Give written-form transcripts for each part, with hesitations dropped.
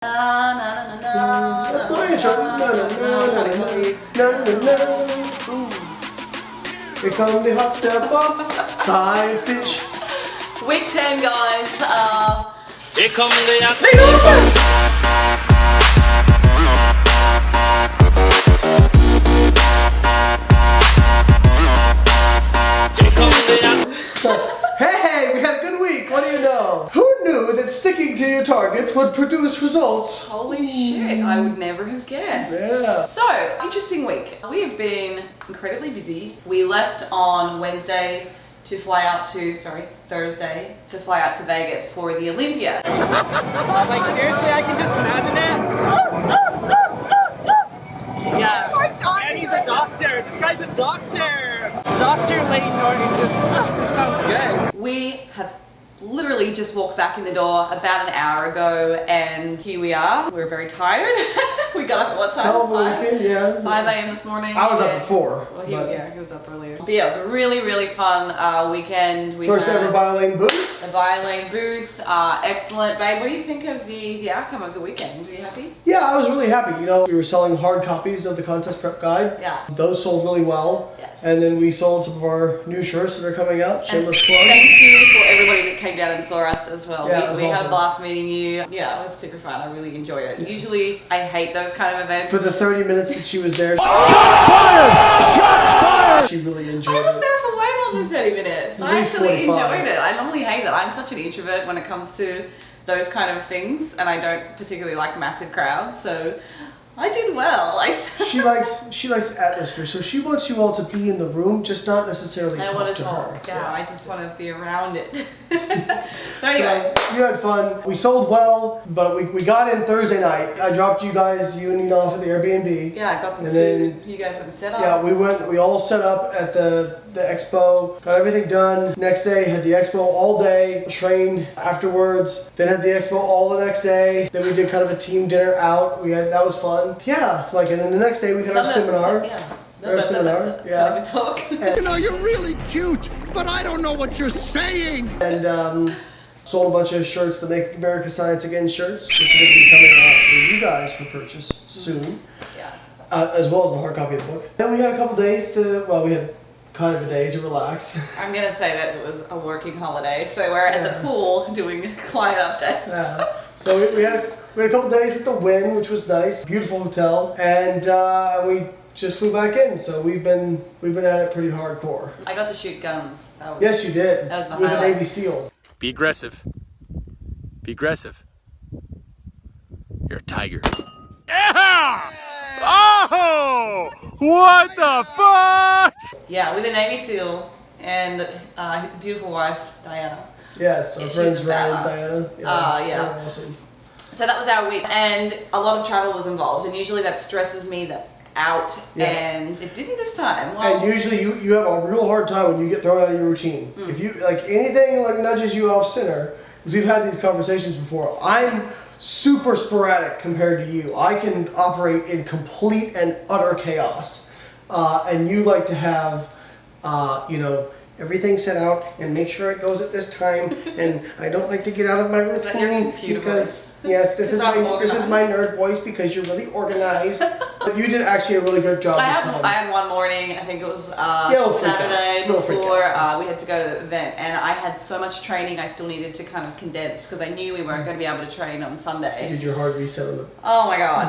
That's my intro. Here come the hot step up, science bitch. Week 10, guys. Here come the hot step up. Hey, we had a good week. What do you know? Who knew that sticking to your targets would produce results? Holy shit, I would never have guessed. Yeah. So, interesting week. We have been incredibly busy. We left on Thursday to fly out to Vegas for the Olympia. Like seriously, I can just imagine it. Yeah, and he's a doctor. This guy's a doctor. Dr. Layne just, it sounds good. We have literally just walked back in the door about an hour ago, and here we are. We're very tired. We got up at what time? Hell of a weekend, yeah. 5 a.m. this morning. I was up before. Well, he was up earlier. But yeah, it was a really, really fun weekend. We First ever Layne booth. The Layne booth, excellent. Babe, what do you think of the outcome of the weekend? Are you happy? Yeah, I was really happy. You know, we were selling hard copies of the contest prep guide. Yeah. Those sold really well. Yes. And then we sold some of our new shirts that are coming out. Shameless plug. Thank you for everybody that came down and saw us as well. Yeah, we had awesome. a blast meeting you. Yeah, it was super fun. I really enjoyed it. Usually, I hate those kind of events. For the 30 minutes that she was there. Shots fired! Shots fired! She really enjoyed it. I was there for way more than 30 minutes. I least actually 45. enjoyed it. I normally hate it. I'm such an introvert when it comes to those kind of things, and I don't particularly like massive crowds, so I did well. She likes atmosphere, so she wants you all to be in the room, just not necessarily I want talk to to her. talk. Yeah, I just want to be around it. So anyway. So, you had fun. We sold well, but we got in Thursday night. I dropped you and Nina off at the Airbnb. Yeah, I got some And food. then- You guys went and set up. Yeah, we all set up at the expo, got everything done. Next day, had the expo all day, trained afterwards, then had the expo all the next day. Then we did kind of a team dinner out. That was fun. Yeah, and then the next day we had our seminar. Our seminar, yeah. Can't even talk. You know, you're really cute, but I don't know what you're saying. And sold a bunch of shirts, the Make America Science Again shirts, which are going to be coming out for you guys for purchase soon. Yeah. As well as the hard copy of the book. Then we had a couple days we had kind of a day to relax. I'm going to say that it was a working holiday, so we're at the pool doing client updates. Yeah. So we had a couple days at the Wynn, which was nice. Beautiful hotel. And we just flew back in, so we've been at it pretty hardcore. I got to shoot guns. Yes, you did. That was the with highlight. a Navy SEAL. Be aggressive. Be aggressive. You're a tiger. Yeah! Oh! What the fuck? Yeah, with a Navy SEAL and beautiful wife, Diana. Yes, our Yeah, friends she's Ryan and badass. Diana. Yeah. They're awesome. So that was our week, and a lot of travel was involved, and usually that stresses me out, Yeah. and it didn't this time. Well, And usually you have a real hard time when you get thrown out of your routine. If you anything nudges you off center, because we've had these conversations before. I'm super sporadic compared to you. I can operate in complete and utter chaos, and you like to have everything set out and make sure it goes at this time. And I don't like to get out of my Is that your routine computer because. voice? Yes, this is my organized. nerd voice because you're really organized. But you did actually a really good job this time. I had one morning, I think it was little freak out. Saturday Little freak before we had to go to the event, and I had so much training I still needed to kind of condense because I knew we weren't going to be able to train on Sunday. You did your hard reset on the. Oh my god.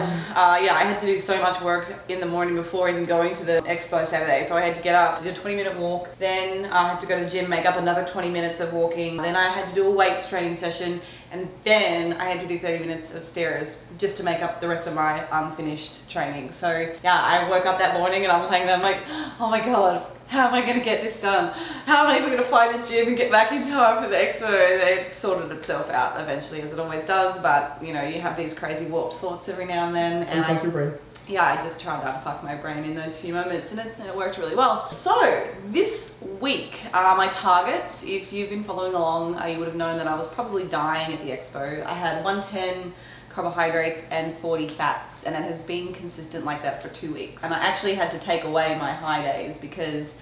Yeah, I had to do so much work in the morning before even going to the expo Saturday. So I had to get up, do a 20-minute walk, then I had to go to the gym, make up another 20 minutes of walking, then I had to do a weights training session, and then I had to do 30 minutes of stairs just to make up the rest of my unfinished training. So yeah, I woke up that morning and I'm playing that, I'm like, oh my god, how am I going to get this done? How am I even going to find a gym and get back in time for the expo? And it sorted itself out eventually, as it always does, but you know, you have these crazy warped thoughts every now and then. And Unfuck your brain. yeah, I just tried to unfuck my brain in those few moments, and it worked really well. So this week, my targets, if you've been following along, you would have known that I was probably dying at the expo. I had 110 carbohydrates and 40 fats, and it has been consistent like that for 2 weeks. And I actually had to take away my high days because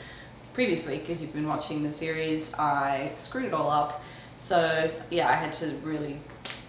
previous week, if you've been watching the series, I screwed it all up. So yeah, I had to really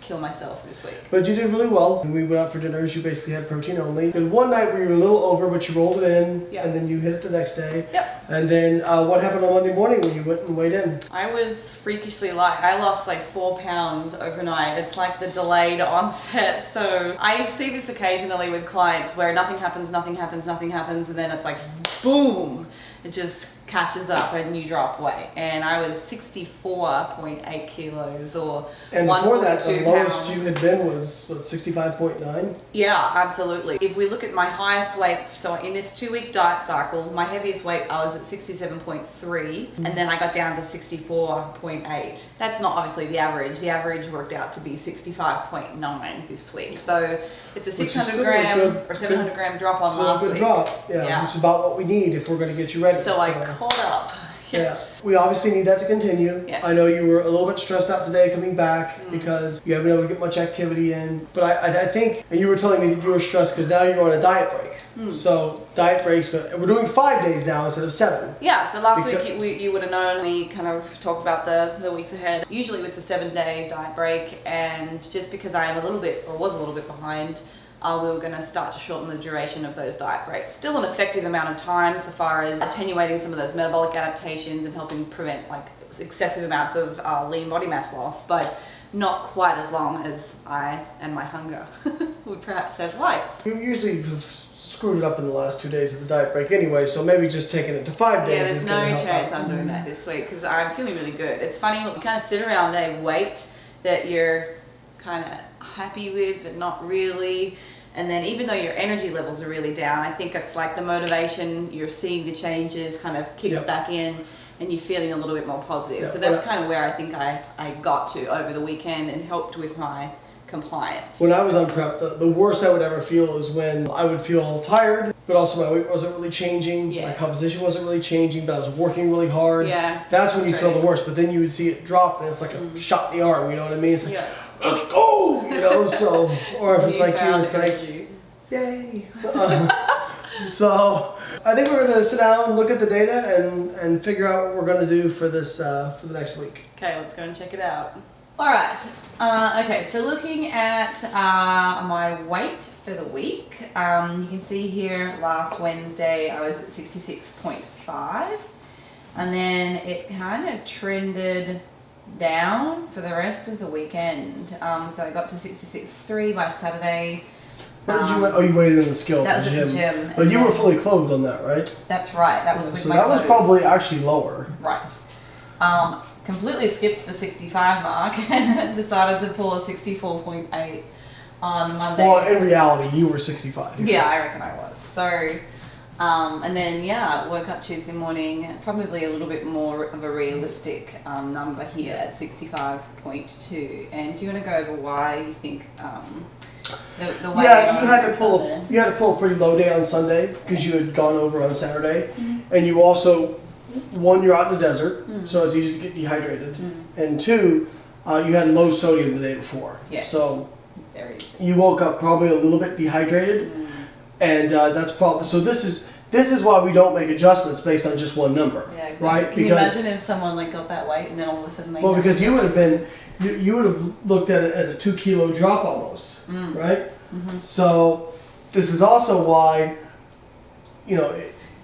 kill myself this week. But you did really well. When we went out for dinners, you basically had protein only. There's one night where you were a little over, but you rolled it in, Yep. and then you hit it the next day. Yep. And then what happened on Monday morning when you went and weighed in? I was freakishly light. I lost like 4 pounds overnight. It's like the delayed onset. So I see this occasionally with clients where nothing happens, and then it's like boom, it just catches up and you drop weight. And I was 64.8 kilos or And before that, the 142 lowest pounds. you had been was, what, 65.9? Yeah, absolutely. If we look at my highest weight, so in this 2-week diet cycle, my heaviest weight, I was at 67.3, and then I got down to 64.8. That's not obviously the average. The average worked out to be 65.9 this week. So it's a Which is 600 still a gram good- or 700 gram drop on Still last a good week. drop, yeah, Yeah. which is about what we need if we're going to get you ready. So I caught up. Yes. Yeah. We obviously need that to continue. Yes. I know you were a little bit stressed out today coming back because you haven't been able to get much activity in. But I think, and you were telling me that you were stressed because now you're on a diet break. So diet breaks, we're doing 5 days now instead of 7. Yeah, so last Because- week you would have known we kind of talked about the weeks ahead. Usually it's a 7-day diet break, and just because I am a little bit, or was a little bit behind, we were going to start to shorten the duration of those diet breaks. Still an effective amount of time so far as attenuating some of those metabolic adaptations and helping prevent like excessive amounts of lean body mass loss, but not quite as long as I and my hunger would perhaps have liked. You usually have screwed it up in the last 2 days of the diet break anyway, so maybe just taking it to 5 days Yeah, there's is no going to help chance out. I'm doing that this week because I'm feeling really good. It's funny, you kind of sit around a weight that you're kind of happy with, but not really. And then even though your energy levels are really down, I think it's like the motivation, you're seeing the changes kind of kicks Yep. back in and you're feeling a little bit more positive. Yeah, So that's well, kind of where I think I got to over the weekend and helped with my compliance. When I was on prep, the worst I would ever feel is when I would feel tired, but also my weight wasn't really changing, Yeah. my composition wasn't really changing, but I was working really hard. Yeah, That's when you feel the frustrating. worst, but then you would see it drop and it's like a shot in the arm, you know what I mean? It's like, Yeah. let's go, you know, so, or if it's like you, Newfound it's like, energy. yay. So I think we're gonna sit down, look at the data, and figure out what we're gonna do for this for the next week. Okay, let's go and check it out. All right. Okay, so looking at my weight for the week, you can see here last Wednesday I was at 66.5, and then it kind of trended down for the rest of the weekend. So I got to 66.3 by Saturday. Where did you weigh? Oh, you weighed in on the scale That at the was at the gym. gym, But and you were then- fully clothed on that, right? That's right. That was with So my that was clothes. probably actually lower. Right. Completely skipped the 65 mark and decided to pull a 64.8 on Monday. Well, in reality, you were 65. Yeah, I reckon I was. So, and then, yeah, woke up Tuesday morning, probably a little bit more of a realistic number here at 65.2. And do you want to go over why you think the way Yeah, you had to on pull. Sunday? You had to pull a pretty low day on Sunday because you had gone over on Saturday, Mm-hmm. and you also, one, you're out in the desert, so it's easy to get dehydrated, and two, you had low sodium the day before. Yes. So Very. you woke up probably a little bit dehydrated, and that's probably so. This is why we don't make adjustments based on just one number, Yeah, exactly. right? Can you imagine if someone like got that weight and then all of a sudden they Well, because you would have been, you would have looked at it as a 2 kilo drop almost, right? So this is also why, you know,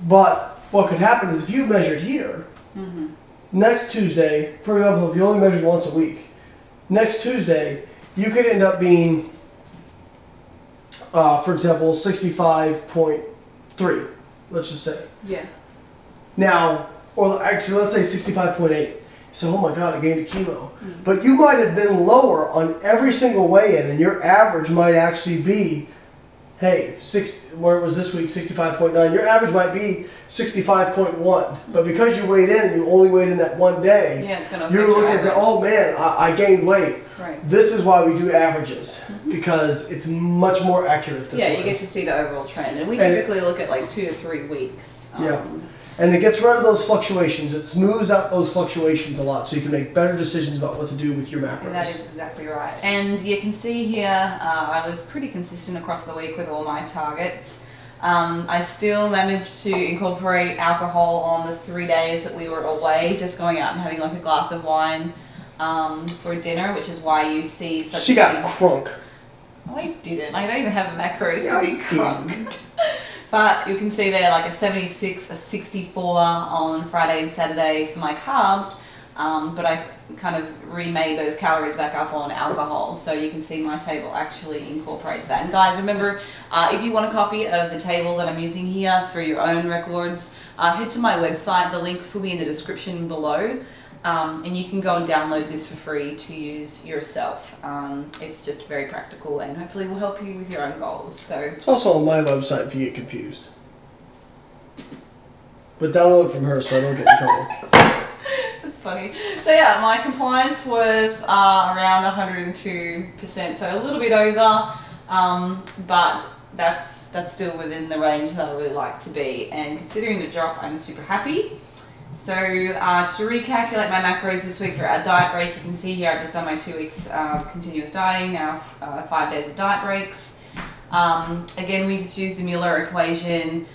but what could happen is if you measured here, next Tuesday, for example, if you only measured once a week, next Tuesday, you could end up being, for example, 65.3, let's just say. Yeah. Now, or actually, let's say 65.8. So, oh my God, I gained a kilo. But you might have been lower on every single weigh-in, and your average might actually be, hey, where it was this week, 65.9. Your average might be 65.1. But because you weighed in and you only weighed in that one day, Yeah, it's going to you're looking and say, oh man, I gained weight. Right. This is why we do averages, because it's much more accurate this Yeah, way. you get to see the overall trend. And we And- typically look at like 2 to 3 weeks. Yeah. And it gets rid of those fluctuations. It smooths out those fluctuations a lot, so you can make better decisions about what to do with your macros. And that is exactly right. And you can see here, I was pretty consistent across the week with all my targets. I still managed to incorporate alcohol on the 3 days that we were away, just going out and having like a glass of wine for dinner, which is why you see such She a got big... crunk. No, I didn't. I don't even have macros Yeah, to be I crunked. But you can see there like a 76, a 64 on Friday and Saturday for my carbs. But I kind of remade those calories back up on alcohol. So you can see my table actually incorporates that. And guys, remember, if you want a copy of the table that I'm using here for your own records, head to my website. The links will be in the description below. And you can go and download this for free to use yourself. It's just very practical and hopefully will help you with your own goals. So It's also on my website if you get confused. But download it from her so I don't get in trouble. that's funny. So yeah, my compliance was around 102%, so a little bit over, but that's still within the range that I really like to be. And considering the drop, I'm super happy. So to recalculate my macros this week for our diet break, you can see here I've just done my 2 weeks of continuous dieting, now 5 days of diet breaks. Again, we just use the Mueller equation.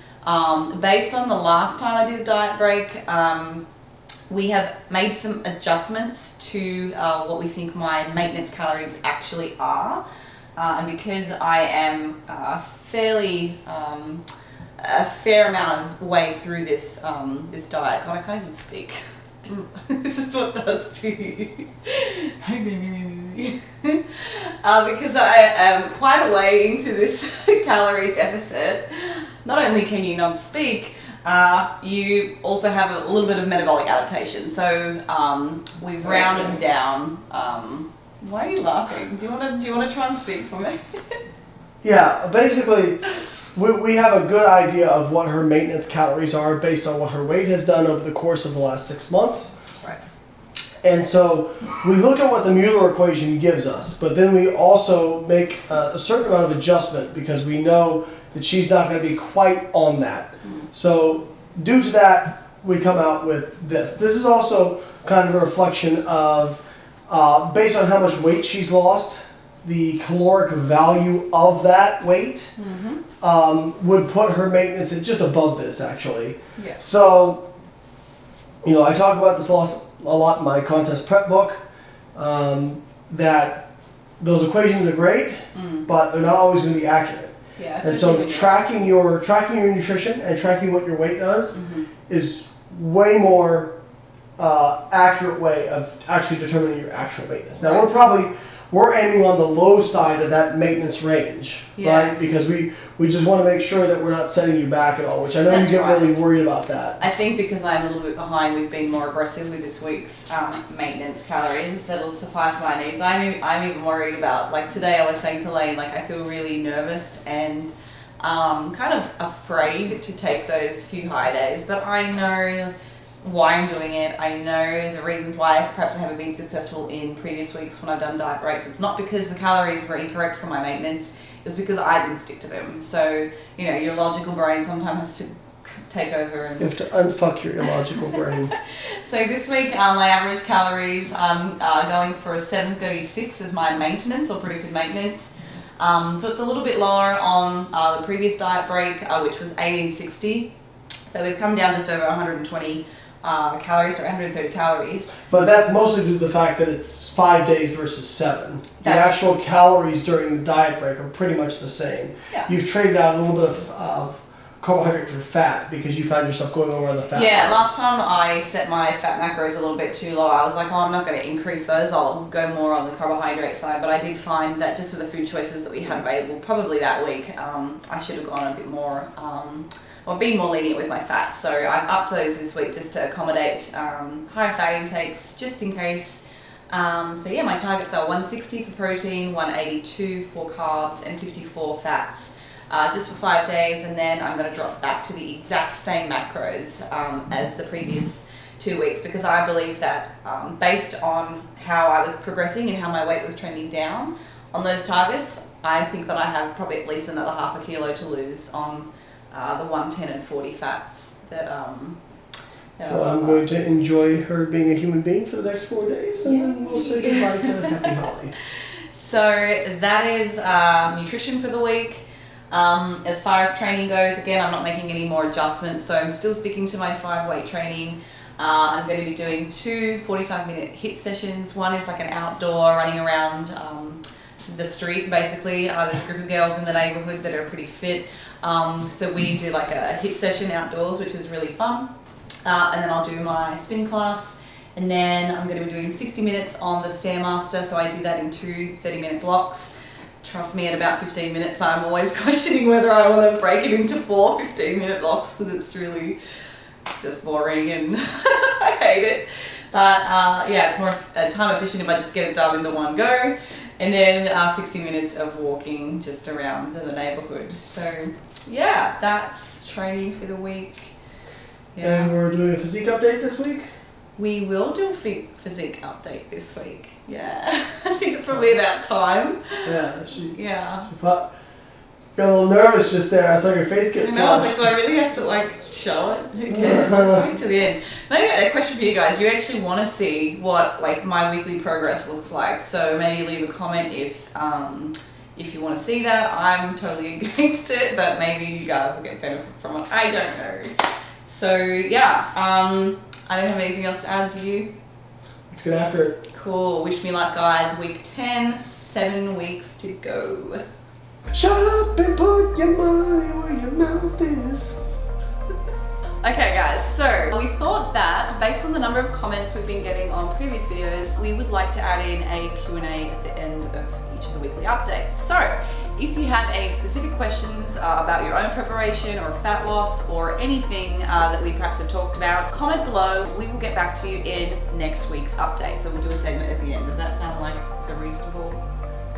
Based on the last time I did a diet break, we have made some adjustments to what we think my maintenance calories actually are. And because I am fairly... a fair amount of way through this this diet. God, I can't even speak. This is what it does to you. Because I am quite a way into this calorie deficit, not only can you not speak, you also have a little bit of metabolic adaptation. So we've rounded down. Why are you laughing? Do you want to try and speak for me? Yeah, basically, we have a good idea of what her maintenance calories are based on what her weight has done over the course of the last 6 months. Right. And so we look at what the Mueller equation gives us, but then we also make a certain amount of adjustment because we know that she's not going to be quite on that. So due to that, we come out with this. This is also kind of a reflection of, based on how much weight she's lost, the caloric value of that weight would put her maintenance at just above this, actually. Yeah. So, you know, I talk about this a lot in my contest prep book, that those equations are great, but they're not always going to be accurate. Yeah, And so tracking your nutrition and tracking what your weight does is way more accurate way of actually determining your actual maintenance. Now we're aiming on the low side of that maintenance range, right? Because we just want to make sure that we're not setting you back at all, which I know you get really worried about that. I think because I'm a little bit behind, we've been more aggressive with this week's maintenance calories that'll suffice my needs. I'm even worried about, like today I was saying to Layne, like I feel really nervous and kind of afraid to take those few high days, but I know why I'm doing it. I know the reasons why perhaps I haven't been successful in previous weeks when I've done diet breaks. It's not because the calories were incorrect for my maintenance, it's because I didn't stick to them. So, you know, your logical brain sometimes has to take over. And You have to unfuck your illogical brain. so this week, my average calories, I'm going for a 736 as my maintenance or predicted maintenance. So it's a little bit lower on the previous diet break, which was 1860. So we've come down just over 120 calories or 130 calories. But that's mostly due to the fact that it's 5 days versus 7. The actual calories during the diet break are pretty much the same. Yeah. You've traded out a little bit of carbohydrate for fat because you found yourself going over on the fat. Yeah, levels. last time I set my fat macros a little bit too low. I was like, oh, I'm not going to increase those. I'll go more on the carbohydrate side. But I did find that just with the food choices that we had available, probably that week, I should have gone a bit more... or being more lenient with my fat. So I've upped those this week just to accommodate higher fat intakes, just in case. So yeah, my targets are 160 for protein, 182 for carbs, and 54 fats, just for 5 days. And then I'm going to drop back to the exact same macros as the previous 2 weeks, because I believe that based on how I was progressing and how my weight was trending down on those targets, I think that I have probably at least another ½ kilo to lose on the 110 and 40 fats that So I'm going to enjoy her being a human being for the next 4 days, and then we'll say goodbye to Happy Holly. So that is nutrition for the week. As far as training goes, again, I'm not making any more adjustments, so I'm still sticking to my 5-weight training. I'm going to be doing 2 45-minute HIIT sessions. One is like an outdoor running around the street basically. There's a group of girls in the neighborhood that are pretty fit. So we do like a HIIT session outdoors, which is really fun. And then I'll do my spin class. And then I'm going to be doing 60 minutes on the Stairmaster. So I do that in 2 30-minute blocks. Trust me, at about 15 minutes, I'm always questioning whether I want to break it into 4 15-minute blocks because it's really just boring and I hate it. But yeah, it's more time efficient if I just get it done in the one go. And then 60 minutes of walking just around the neighborhood. So yeah, that's training for the week. Yeah. And we're doing a physique update this week. We will do a physique update this week. Yeah, I think it's probably about time. Yeah. Yeah. Got a little nervous just there. I saw your face get I know, I was like, flushed. do I really have to like show it? Who cares? Just wait to the end. Maybe a question for you guys. Do you actually want to see what like my weekly progress looks like? So maybe leave a comment if you want to see that. I'm totally against it, but maybe you guys will get benefit from it. I don't know. So yeah, I don't have anything else to add to you. Let's get after it. Cool. Wish me luck, guys. Week 10, 7 weeks to go. Shut up and put your money where your mouth is. Okay guys, so we thought that based on the number of comments we've been getting on previous videos, we would like to add in a Q&A at the end of each of the weekly updates. So if you have any specific questions about your own preparation or fat loss or anything that we perhaps have talked about, comment below. We will get back to you in next week's update. So we'll do a segment at the end. Does that sound like it's a reasonable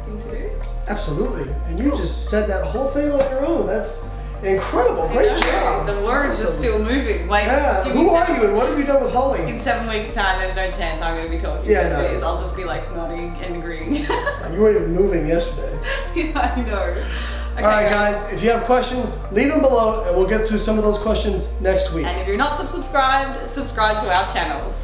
thing to do? Absolutely. And you just said that whole thing on your own. That's incredible. Great job. The words are still moving. Wait, Yeah. give me Who are 7 you and what have you done with Holly? In 7 weeks' time, there's no chance I'm going to be talking Yeah, to no. this. I'll just be like nodding and agreeing. You weren't even moving yesterday. Yeah, I know. Okay, Alright guys, if you have questions, leave them below and we'll get to some of those questions next week. And if you're not subscribed, subscribe to our channels.